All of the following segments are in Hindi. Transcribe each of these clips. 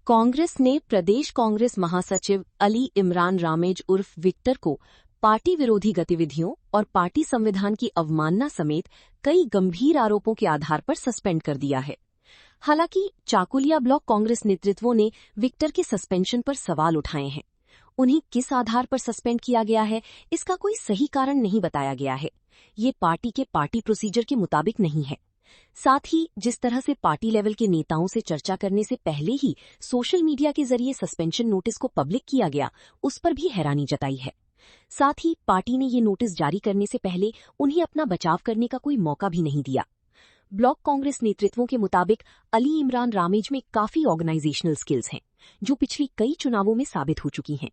कांग्रेस ने प्रदेश कांग्रेस महासचिव अली इमरान रामेज उर्फ विक्टर को पार्टी विरोधी गतिविधियों और पार्टी संविधान की अवमानना समेत कई गंभीर आरोपों के आधार पर सस्पेंड कर दिया है। हालांकि चाकुलिया ब्लॉक कांग्रेस नेतृत्वों ने विक्टर के सस्पेंशन पर सवाल उठाए हैं। उन्हें किस आधार पर सस्पेंड किया गया है, इसका कोई सही कारण नहीं बताया गया है। ये पार्टी के पार्टी प्रोसीजर के मुताबिक नहीं है। साथ ही जिस तरह से पार्टी लेवल के नेताओं से चर्चा करने से पहले ही सोशल मीडिया के जरिए सस्पेंशन नोटिस को पब्लिक किया गया, उस पर भी हैरानी जताई है। साथ ही पार्टी ने ये नोटिस जारी करने से पहले उन्हें अपना बचाव करने का कोई मौका भी नहीं दिया। ब्लॉक कांग्रेस नेतृत्वों के मुताबिक अली इमरान रामेज में काफी ऑर्गेनाइजेशनल स्किल्स हैं, जो पिछली कई चुनावों में साबित हो चुकी हैं।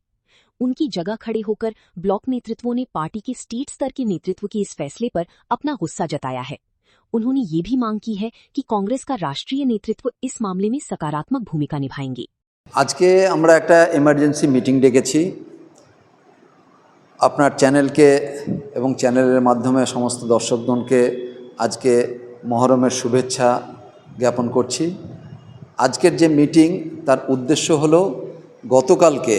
उनकी जगह खड़े होकर ब्लॉक नेतृत्वों ने पार्टी के स्टेट स्तर के नेतृत्व के इस फैसले पर अपना गुस्सा जताया है। उन्होंने ये भी मांग की है कि कांग्रेस का राष्ट्रीय नेतृत्व इस मामले में सकारात्मक भूमिका निभाएंगे। आज के আমরা একটা ইমার্জেন্সি মিটিং ডেকেছি আপনার চ্যানেলকে এবং চ্যানেলের মাধ্যমে সমস্ত দর্শকগণকে আজকে মহরমের শুভেচ্ছা জ্ঞাপন করছি। আজকের যে মিটিং তার উদ্দেশ্য হলো গতকালকে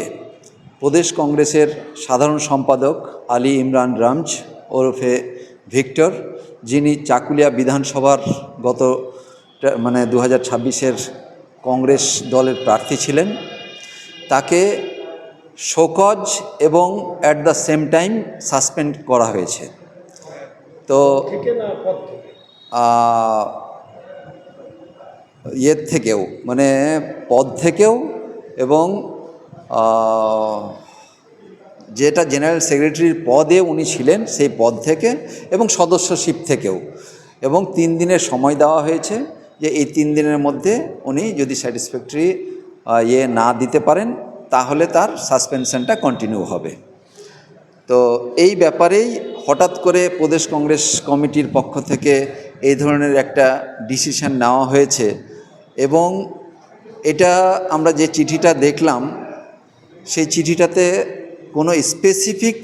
প্রদেশ কংগ্রেসের সাধারণ সম্পাদক আলী ইমরান রামজ ওরফে ভিক্টর, যিনি চাকুলিয়া বিধানসভার গত 2026-এর কংগ্রেস দলের প্রার্থী ছিলেন, তাকে শোকজ এবং at the same time suspend করা হয়েছে। তো ইয়ের থেকেও পদ থেকেও এবং যেটা জেনারেল সেক্রেটারির পদে উনি ছিলেন সেই পদ থেকে এবং সদস্যশিপ থেকেও, এবং 3 দিনের সময় দেওয়া হয়েছে যে এই 3 দিনের মধ্যে উনি যদি স্যাটিসফ্যাক্টরি না দিতে পারেন তাহলে তার সাসপেনশনটা কন্টিনিউ হবে। তো এই ব্যাপারেই হঠাৎ করে প্রদেশ কংগ্রেস কমিটির পক্ষ থেকে এই ধরনের একটা ডিসিশন নেওয়া হয়েছে, এবং এটা আমরা যে চিঠিটা দেখলাম সেই চিঠিটাতে কোনো স্পেসিফিক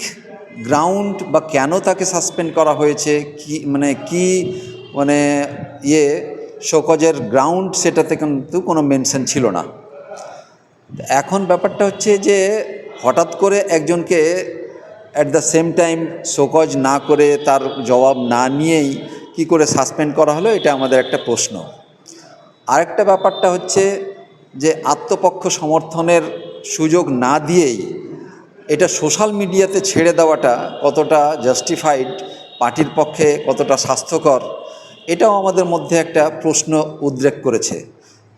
গ্রাউন্ড বা কেন তাকে সাসপেন্ড করা হয়েছে, কি শোকজের গ্রাউন্ড সেটাতে কিন্তু কোনো মেনশন ছিল না। এখন ব্যাপারটা হচ্ছে যে হঠাৎ করে একজনকে at the same time show cause না করে তার জবাব না নিয়েই কি করে সাসপেন্ড করা হলো, এটা আমাদের একটা প্রশ্ন। আরেকটা ব্যাপারটা হচ্ছে যে আত্মপক্ষ সমর্থনের সুযোগ না দিয়েই এটা সোশ্যাল মিডিয়াতে ছেড়ে দেওয়াটা কতটা জাস্টিফাইড, পার্টির পক্ষে কতটা স্বাস্থ্যকর, এটাও আমাদের মধ্যে একটা প্রশ্ন উদ্রেক করেছে।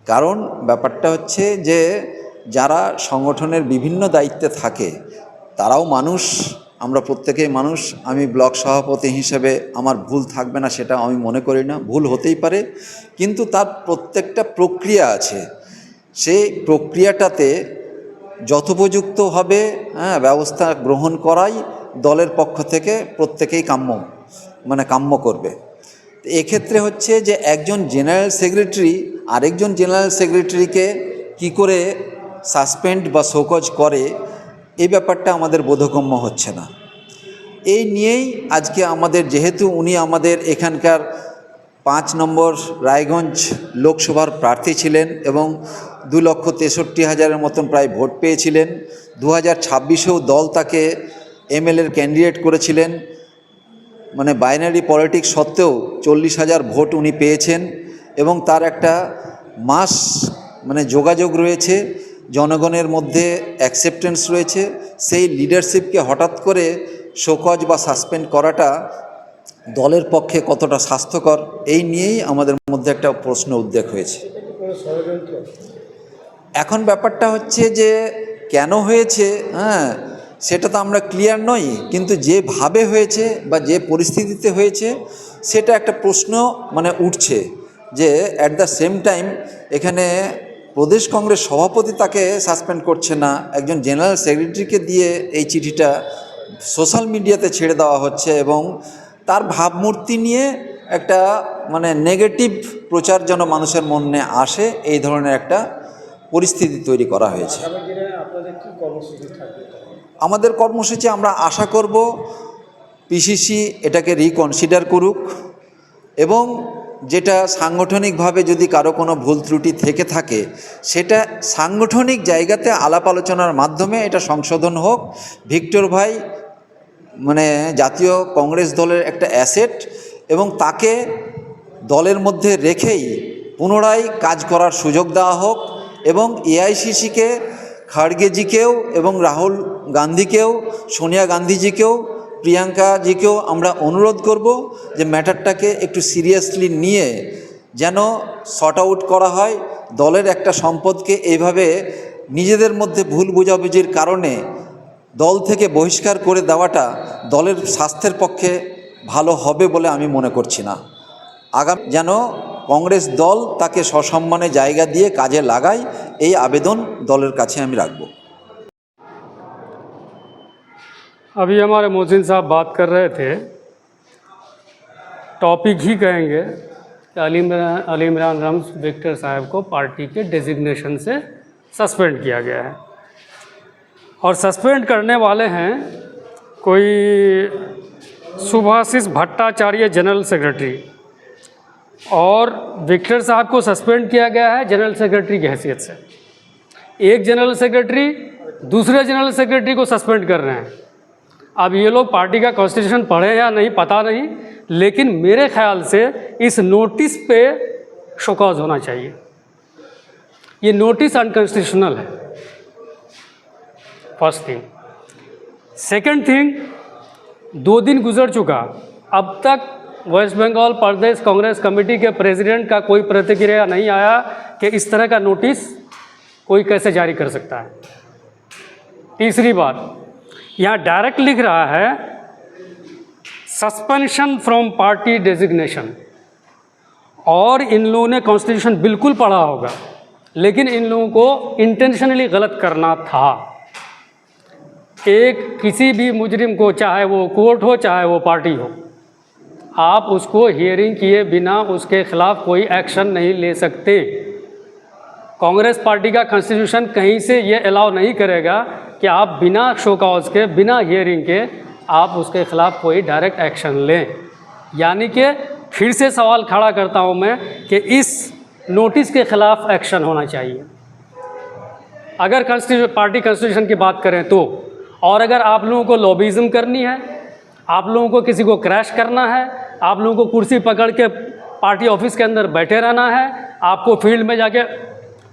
কারণ ব্যাপারটা হচ্ছে যে যারা সংগঠনের বিভিন্ন দায়িত্বে থাকে তারাও মানুষ, আমরা প্রত্যেকেই মানুষ। আমি ব্লক সভাপতি হিসেবে আমার ভুল থাকবে না সেটা আমি মনে করি না, ভুল হতেই পারে, কিন্তু তার প্রত্যেকটা প্রক্রিয়া আছে। সেই প্রক্রিয়াটাতে যথোপযুক্তভাবে ব্যবস্থা গ্রহণ করাই দলের পক্ষ থেকে প্রত্যেকেই কাম্য করবে। এক্ষেত্রে হচ্ছে যে একজন জেনারেল সেক্রেটারি আরেকজন জেনারেল সেক্রেটারিকে কি করে সাসপেন্ড বা শোকজ করে, এই ব্যাপারটা আমাদের বোধগম্য হচ্ছে না। এই নিয়েই আজকে আমাদের, যেহেতু উনি আমাদের এখানকার 5 নম্বর রায়গঞ্জ লোকসভার প্রার্থী ছিলেন এবং 2,63,000-এর মতন প্রায় ভোট পেয়েছিলেন, 2026-এও দল তাকে এমএলএর ক্যান্ডিডেট করেছিলেন, বাইনারি পলিটিক্স সত্ত্বেও 40,000 ভোট উনি পেয়েছেন, এবং তার একটা মাস যোগাযোগ রয়েছে, জনগণের মধ্যে অ্যাকসেপ্টেন্স রয়েছে। সেই লিডারশিপকে হঠাৎ করে শোকজ বা সাসপেন্ড করাটা দলের পক্ষে কতটা স্বাস্থ্যকর, এই নিয়েই আমাদের মধ্যে একটা প্রশ্ন উদ্রেক হয়েছে। এখন ব্যাপারটা হচ্ছে যে কেন হয়েছে সেটা তো আমরা ক্লিয়ার নই, কিন্তু যেভাবে হয়েছে বা যে পরিস্থিতিতে হয়েছে সেটা একটা প্রশ্ন উঠছে যে অ্যাট দ্য সেম টাইম এখানে প্রদেশ কংগ্রেস সভাপতি তাকে সাসপেন্ড করছে না, একজন জেনারেল সেক্রেটারিকে দিয়ে এই চিঠিটা সোশ্যাল মিডিয়াতে ছেড়ে দেওয়া হচ্ছে, এবং তার ভাবমূর্তি নিয়ে একটা নেগেটিভ প্রচার যেন মানুষের মনে আসে, এই ধরনের একটা পরিস্থিতি তৈরি করা হয়েছে। আমাদের কর্মসূচি আমরা আশা করব পিসিসি এটাকে রিকনসিডার করুক, এবং যেটা সাংগঠনিকভাবে যদি কারো কোনো ভুল ত্রুটি থেকে থাকে সেটা সাংগঠনিক জায়গাতে আলাপ আলোচনার মাধ্যমে এটা সংশোধন হোক। ভিক্টর ভাই মানে জাতীয় কংগ্রেস দলের একটা অ্যাসেট এবং তাকে দলের মধ্যে রেখেই পুনরায় কাজ করার সুযোগ দেওয়া হোক এবং এআইসিসিকে খাড়গেজিকেও এবং রাহুল গান্ধীকেও সোনিয়া গান্ধীজিকেও প্রিয়াঙ্কাজিকেও আমরা অনুরোধ করব যে ম্যাটারটাকে একটু সিরিয়াসলি নিয়ে যেন সর্ট আউট করা হয়। দলের একটা সম্পদকে এইভাবে নিজেদের মধ্যে ভুল বোঝাবুঝির কারণে দল থেকে বহিষ্কার করে দেওয়াটা দলের স্বাস্থ্যের পক্ষে ভালো হবে বলে আমি মনে করছি না। আগামী যেন কংগ্রেস দল তাকে সসম্মানে জায়গা দিয়ে কাজে লাগায় এই আবেদন দলের কাছে আমি রাখব। अभी हमारे मोहसिन साहब बात कर रहे थे, टॉपिक ही कहेंगे कि अली इमरान रम्ज़ विक्टर साहब को पार्टी के डेजिग्नेशन से सस्पेंड किया गया है और सस्पेंड करने वाले हैं कोई सुभाषिष भट्टाचार्य जनरल सेक्रेटरी, और विक्टर साहब को सस्पेंड किया गया है जनरल सेक्रेटरी की हैसियत से। एक जनरल सेक्रेटरी दूसरे जनरल सेक्रेटरी को सस्पेंड कर रहे हैं। अब ये लोग पार्टी का कॉन्स्टिट्यूशन पढ़े या नहीं पता नहीं, लेकिन मेरे ख्याल से इस नोटिस पे शोकॉज होना चाहिए। ये नोटिस अनकॉन्स्टिट्यूशनल है, फर्स्ट थिंग। सेकंड थिंग, 2 दिन गुजर चुका, अब तक वेस्ट बंगाल प्रदेश कांग्रेस कमेटी के प्रेसिडेंट का कोई प्रतिक्रिया नहीं आया कि इस तरह का नोटिस कोई कैसे जारी कर सकता है। तीसरी बात, यहाँ डायरेक्ट लिख रहा है सस्पेंशन फ्रॉम पार्टी डेजिग्नेशन, और इन लोगों ने कॉन्स्टिट्यूशन बिल्कुल पढ़ा होगा, लेकिन इन लोगों को इंटेंशनली गलत करना था। एक किसी भी मुजरिम को, चाहे वो कोर्ट हो चाहे वो पार्टी हो, आप उसको हियरिंग किए बिना उसके खिलाफ कोई एक्शन नहीं ले सकते। कांग्रेस पार्टी का कॉन्स्टिट्यूशन कहीं से ये अलाउ नहीं करेगा कि आप बिना शो कॉज के, बिना हियरिंग के आप उसके खिलाफ कोई डायरेक्ट एक्शन लें। यानी कि फिर से सवाल खड़ा करता हूँ मैं कि इस नोटिस के खिलाफ एक्शन होना चाहिए अगर पार्टी कॉन्स्टिट्यूशन की बात करें तो। और अगर आप लोगों को लॉबिज्म करनी है, आप लोगों को किसी को क्रैश करना है, आप लोगों को कुर्सी पकड़ के पार्टी ऑफिस के अंदर बैठे रहना है, आपको फील्ड में जाके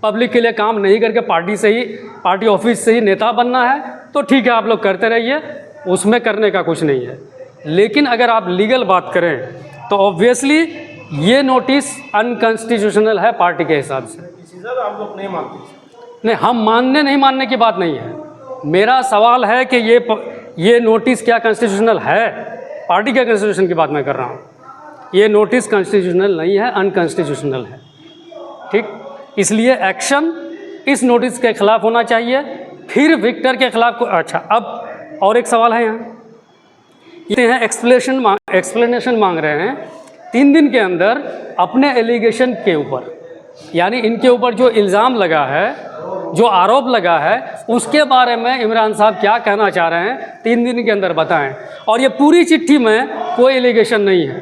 पब्लिक के लिए काम नहीं करके पार्टी ऑफिस से ही नेता बनना है, तो ठीक है आप लोग करते रहिए, उसमें करने का कुछ नहीं है। लेकिन अगर आप लीगल बात करें तो ऑब्वियसली ये नोटिस अनकॉन्स्टिट्यूशनल है पार्टी के हिसाब से। आप लोग नहीं मानते? नहीं, हम नहीं मानने की बात नहीं है। मेरा सवाल है कि ये नोटिस क्या कॉन्स्टिट्यूशनल है? पार्टी के कॉन्स्टिट्यूशन की बात मैं कर रहा हूँ। ये नोटिस कॉन्स्टिट्यूशनल नहीं है, अनकॉन्स्टिट्यूशनल है। ठीक, इसलिए एक्शन इस नोटिस के खिलाफ होना चाहिए, फिर विक्टर के खिलाफ अच्छा। अब और एक सवाल है, यहाँ ये हैं एक्सप्लेनेशन मांग रहे हैं 3 दिन के अंदर अपने एलिगेशन के ऊपर, यानी इनके ऊपर जो इल्ज़ाम लगा है, जो आरोप लगा है, उसके बारे में इमरान साहब क्या कहना चाह रहे हैं 3 दिन के अंदर बताएं। और ये पूरी चिट्ठी में कोई एलिगेशन नहीं है,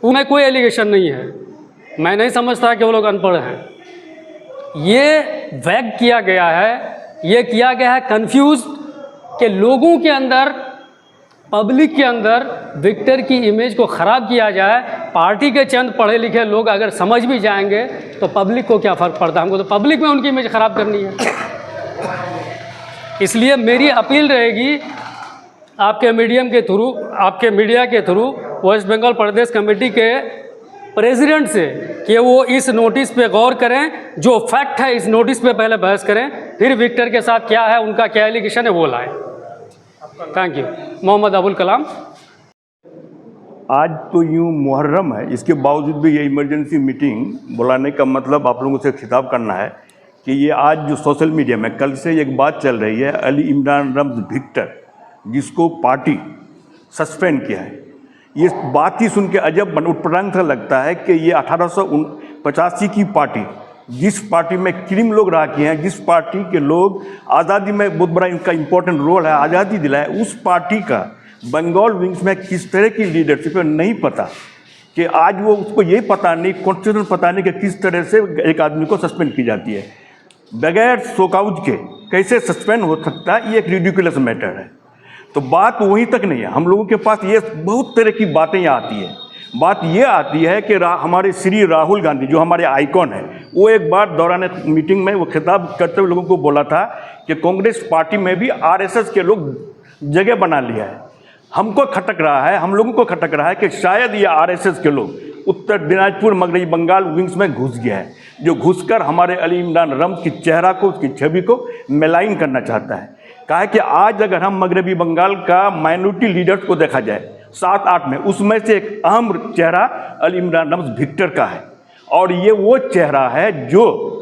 उनमें कोई एलिगेशन नहीं है। मैं नहीं समझता कि वो लोग अनपढ़ हैं। ये वैग किया गया है, ये किया गया है कंफ्यूज कि लोगों के अंदर, पब्लिक के अंदर विक्टर की इमेज को ख़राब किया जाए। पार्टी के चंद पढ़े लिखे लोग अगर समझ भी जाएंगे तो पब्लिक को क्या फ़र्क पड़ता है, हमको तो पब्लिक में उनकी इमेज ख़राब करनी है। इसलिए मेरी अपील रहेगी आपके मीडिया के थ्रू वेस्ट बंगाल प्रदेश कमेटी के प्रेसिडेंट से कि वो इस नोटिस पे गौर करें, जो फैक्ट है इस नोटिस पे पहले बहस करें, फिर विक्टर के साथ क्या है, उनका क्या एलिगेशन है वो लाएं। Thank you. मोहम्मद अबुल कलाम। आज तो यूँ मुहर्रम है, इसके बावजूद भी ये इमरजेंसी मीटिंग बुलाने का मतलब आप लोगों से खिताब करना है कि ये आज जो सोशल मीडिया में कल से एक बात चल रही है, अली इमरान रम्ज़ विक्टर जिसको पार्टी सस्पेंड किया है, ये बात ही सुन के अजब उत्पटांग सा लगता है कि ये 1885 की पार्टी, जिस पार्टी में क्रीम लोग रहा किए हैं, जिस पार्टी के लोग आज़ादी में बहुत बड़ा इनका इम्पोर्टेंट रोल है, आज़ादी दिलाए, उस पार्टी का बंगाल विंग्स में किस तरह की लीडरशिप है नहीं पता, कि आज वो उसको ये पता नहीं, कॉन्स्टिट्यूशन पता नहीं कि किस तरह से एक आदमी को सस्पेंड की जाती है बगैर शोकाउज के, कैसे सस्पेंड हो सकता है, ये एक रिडिकुलस मैटर है। तो बात वहीं तक नहीं है, हम लोगों के पास ये बहुत तरह की बातें यहाँ आती है। बात ये आती है कि हमारे श्री राहुल गांधी जो हमारे आइकॉन है, वो एक बार दौरान मीटिंग में वो खिताब करते हुए लोगों को बोला था कि कांग्रेस पार्टी में भी आरएसएस के लोग जगह बना लिया है। हमको खटक रहा है, हम लोगों को खटक रहा है कि शायद ये आरएसएस के लोग उत्तर दिनाजपुर मगरबी बंगाल विंग्स में घुस गया है, जो घुसकर हमारे अली इमरान रम्ज की चेहरा को, उसकी छवि को मेलाइन करना चाहता है। कहा है कि आज अगर हम मगरबी बंगाल का माइनॉरिटी लीडर्स को देखा जाए 7-8 में, उसमें से एक अहम चेहरा अली इमरान रम्ज विक्टर का है। और ये वो चेहरा है जो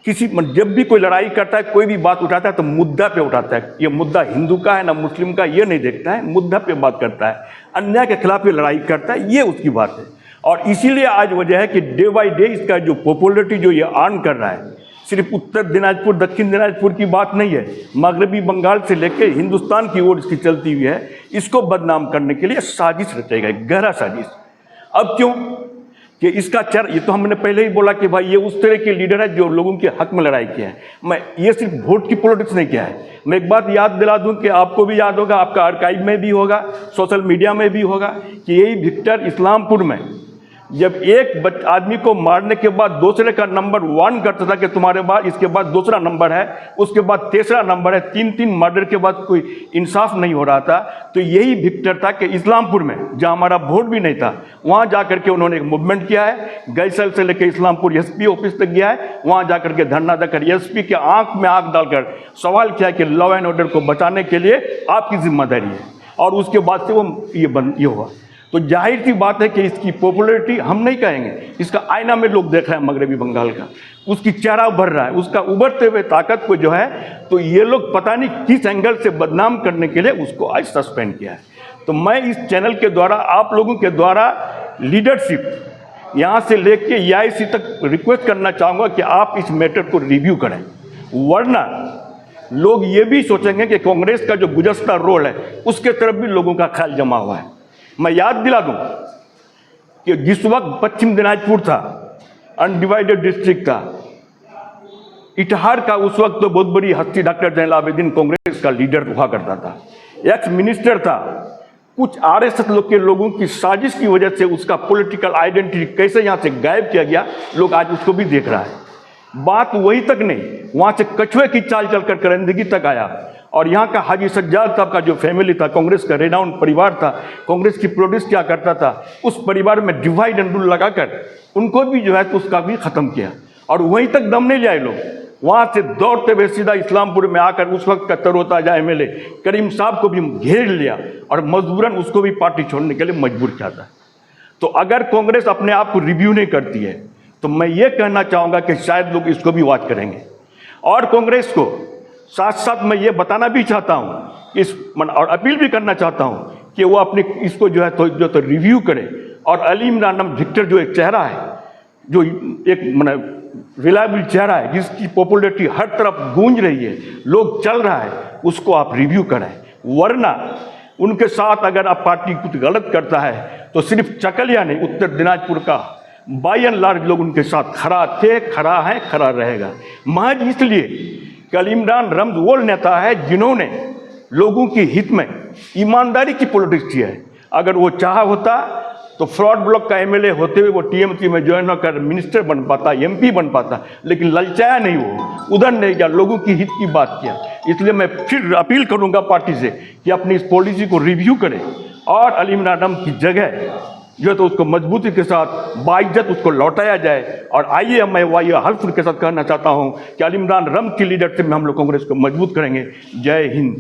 जब भी कोई लड़ाई करता है, कोई भी बात उठाता है तो मुद्दा पे उठाता है। ये मुद्दा हिंदू का है ना मुस्लिम का, ये नहीं देखता है, मुद्दा पे बात करता है, अन्याय के खिलाफ ये लड़ाई करता है, ये उसकी बात है। और इसीलिए आज वजह है कि डे बाई डे इसका जो पॉपुलरिटी जो ये अर्न कर रहा है, सिर्फ उत्तर दिनाजपुर दक्षिण दिनाजपुर की बात नहीं है, मगरबी बंगाल से लेकर हिंदुस्तान की ओर इसकी चलती हुई है। इसको बदनाम करने के लिए साजिश रचेगा, गहरा साजिश। अब क्यों कि इसका ये तो हमने पहले ही बोला कि भाई ये उस तरह के लीडर है जो लोगों के हक में लड़ाई किया है। मैं ये सिर्फ वोट की पॉलिटिक्स नहीं किया है। मैं एक बात याद दिला दूं कि आपको भी याद होगा, आपका आर्काइव में भी होगा, सोशल मीडिया में भी होगा, कि यही विक्टर इस्लामपुर में जब एक आदमी को मारने के बाद दूसरे का नंबर 1 करता था कि तुम्हारे बाद इसके बाद दूसरा नंबर है, उसके बाद तीसरा नंबर है, 3-3 मर्डर के बाद कोई इंसाफ नहीं हो रहा था, तो यही विक्टर था कि इस्लामपुर में जहां हमारा वोट भी नहीं था, वहां जाकर के उन्होंने एक मूवमेंट किया है। गैसल से लेकर इस्लामपुर एसपी ऑफिस तक गया है, वहां जाकर के धरना देकर एसपी के आंख में आंख डालकर सवाल किया कि लॉ एंड ऑर्डर को बचाने के लिए आपकी जिम्मेदारी है। और उसके बाद से वो ये हुआ। तो जाहिर सी बात है कि इसकी पॉपुलैरिटी हम नहीं कहेंगे, इसका आईना में लोग देख रहे हैं मगरबी बंगाल का, उसकी चेहरा उभर रहा है, उसका उभरते हुए ताकत को जो है, तो ये लोग पता नहीं किस एंगल से बदनाम करने के लिए उसको आज सस्पेंड किया है। तो मैं इस चैनल के द्वारा, आप लोगों के द्वारा लीडरशिप यहाँ से लेके EIC तक रिक्वेस्ट करना चाहूँगा कि आप इस मैटर को रिव्यू करें, वरना लोग ये भी सोचेंगे कि कांग्रेस का जो गुज़श्ता रोल है उसके तरफ भी लोगों का ख्याल जमा हुआ है। मैं याद दिला दूं कि जिस वक्त पश्चिम दिनाजपुर था, अनडिवाइडेड डिस्ट्रिक्ट था, इटहार का उस वक्त तो बहुत बड़ी हस्ती डॉक्टर जैनुल आबिदीन कांग्रेस का लीडर हुआ करता था, एक्स मिनिस्टर था। कुछ आरएसएस लोग के लोगों की साजिश की वजह से उसका पॉलिटिकल आइडेंटिटी कैसे यहाँ से गायब किया गया, लोग आज उसको भी देख रहा है। बात वही तक नहीं, वहाँ से कछुए की चाल चलकर करंदगी तक आया। और यहाँ का हाजी सज्जाद साहब का जो फैमिली था, कांग्रेस का रेनाउंड परिवार था, कांग्रेस की प्रोड्यूस क्या करता था, उस परिवार में डिवाइड एंड रूल लगाकर उनको भी जो है तो उसका भी ख़त्म किया। और वहीं तक दम नहीं लिया लोग, वहाँ से दौड़ते हुए सीधा इस्लामपुर में आकर उस वक्त का तरोताजा MLA करीम साहब को भी घेर लिया और मजबूरन उसको भी पार्टी छोड़ने के लिए मजबूर किया था। तो अगर कांग्रेस अपने आप को रिव्यू नहीं करती है तो मैं ये कहना चाहूँगा कि शायद लोग इसको भी वॉच करेंगे। और कांग्रेस को साथ साथ मैं ये बताना भी चाहता हूँ और अपील भी करना चाहता हूँ कि वो अपनी इसको जो है तो रिव्यू करे। और अली इमरान रम्ज विक्टर जो एक चेहरा है, जो एक रिलायबल चेहरा है, जिसकी पॉपुलैरिटी हर तरफ गूंज रही है, लोग चल रहा है, उसको आप रिव्यू करें। वरना उनके साथ अगर आप पार्टी कुछ गलत करता है तो सिर्फ चकलिया नहीं, उत्तर दिनाजपुर का बाई एंड लार्ज लोग उनके साथ खड़ा थे, खड़ा है, खड़ा रहेगा। महज इसलिए कि अली इमरान रम्ज वो नेता है जिन्होंने लोगों के हित में ईमानदारी की पॉलिटिक्स की है। अगर वो चाहा होता तो फ्रॉड ब्लॉक का MLA होते हुए वो TMC में ज्वाइन होकर मिनिस्टर बन पाता, MP बन पाता, लेकिन ललचाया नहीं, वो उधर नहीं गया, लोगों की हित की बात किया। इसलिए मैं फिर अपील करूंगा पार्टी से कि अपनी इस पॉलिसी को रिव्यू करें और अली इमरान रम्ज की जगह जो है तो उसको मजबूती के साथ बाइज्जत उसको लौटाया जाए। और आइए मैं वाइया हल्फ के साथ कहना चाहता हूँ कि अली इमरान रम्ज की लीडरशिप में हम लोग कांग्रेस को मजबूत करेंगे। जय हिंद।